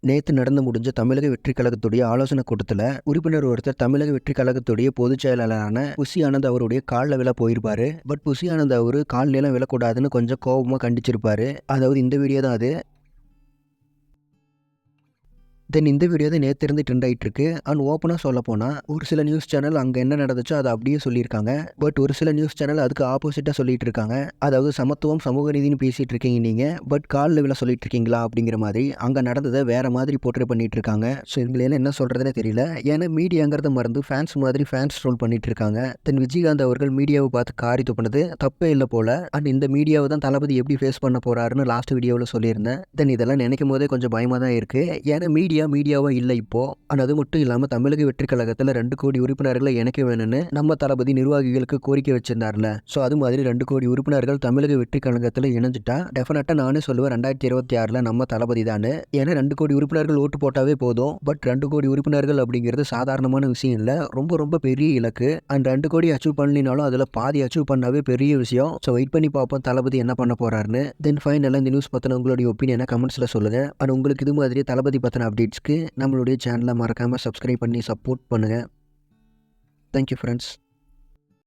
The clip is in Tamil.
நேத்து நடந்து முடிஞ்ச தமிழக வெற்றிக் கழகத்துடைய ஆலோசனை கூட்டத்துல உறுப்பினர் ஒருத்தர் தமிழக வெற்றிக் கழகத்துடைய பொதுச் செயலாளரான புசி ஆனந்த் அவருடைய கால்ல விழ போயிருப்பாரு. பட் புசி ஆனந்த் அவரு கால்ல எல்லாம் விழக்கூடாதுன்னு கொஞ்சம் கோபமா கண்டிச்சிருப்பாரு. அதாவது இந்த வீடியோ தான் அது. தென் இந்த வீடியோ தான் நேற்று இருந்து ட்ரெண்ட் ஆகிட்டு இருக்கு. அண்ட் ஓப்பனாக சொல்ல போனால் ஒரு சில நியூஸ் சேனல் அங்கே என்ன நடந்துச்சோ அதை அப்படியே சொல்லியிருக்காங்க. பட் ஒரு சில நியூஸ் சேனல் அதுக்கு ஆப்போசிட்டாக சொல்லிட்டு இருக்காங்க. அதாவது சமத்துவம் சமூக நீதினு பேசிட்டு இருக்கீங்க நீங்கள், பட் காலில் விழ சொல்லிட்டு இருக்கீங்களா அப்படிங்கிற மாதிரி அங்கே நடந்ததை வேற மாதிரி போர்ட்ரே பண்ணிட்டு இருக்காங்க. ஸோ இதுல என்ன சொல்றதுனே தெரியல. ஏன்னா மீடியாங்கிறத மறந்து ஃபேன்ஸ் மாதிரி ஃபேன்ஸ் ரோல் பண்ணிட்டு இருக்காங்க. தென் விஜயகாந்த் அவர்கள் மீடியாவை பார்த்து காரி துப்பினது தப்பே இல்லை போல. அண்ட் இந்த மீடியாவை தான் தளபதி எப்படி ஃபேஸ் பண்ண போறாருன்னு லாஸ்ட் வீடியோவில் சொல்லியிருந்தேன். தென் இதெல்லாம் நினைக்கும் போதே கொஞ்சம் பயமாக தான் இருக்கு. ஏன்னா மீடியாவா இல்லை இப்போ. அண்ட் அது மட்டும் இல்லாமல் தமிழக வெற்றி கழகத்தில் 2 கோடி உறுப்பினர்களை இணைக்க வேணும்னு நம்ம தளபதி நிர்வாகிகளுக்கு கோரிக்கை வச்சிருந்தார்ல. ஸோ அது மாதிரி 2 கோடி உறுப்பினர்கள் தமிழக வெற்றி கழகத்தில் இணைஞ்சிட்டா டெஃபினட்டாக நானே சொல்லுவேன் 2026 நம்ம தளபதி தானே. ஏன்னா 2 கோடி உறுப்பினர்கள் ஓட்டு போட்டாவே போதும். பட் 2 கோடி உறுப்பினர்கள் அப்படிங்கிறது சாதாரணமான விஷயம் இல்லை, ரொம்ப ரொம்ப பெரிய இலக்கு. அண்ட் 2 கோடி அச்சீவ் பண்ணலினாலும் அதில் பாதி அச்சீவ் பண்ணாவே பெரிய விஷயம். ஸோ வெயிட் பண்ணி பார்ப்போம் தளபதி என்ன பண்ண போறாருன்னு. தென் ஃபைனலாக இந்த நியூஸ் பற்றின உங்களுடைய ஒப்பீனியனை கமெண்ட்ஸில் சொல்லுங்க. அண்ட் உங்களுக்கு இது மாதிரி தளபதி பற்றின அப்டேட்ஸ்க்கு நம்மளுடைய சேனலை மறக்காமல் சப்ஸ்கிரைப் பண்ணி சப்போர்ட் பண்ணுங்கள். Thank you friends.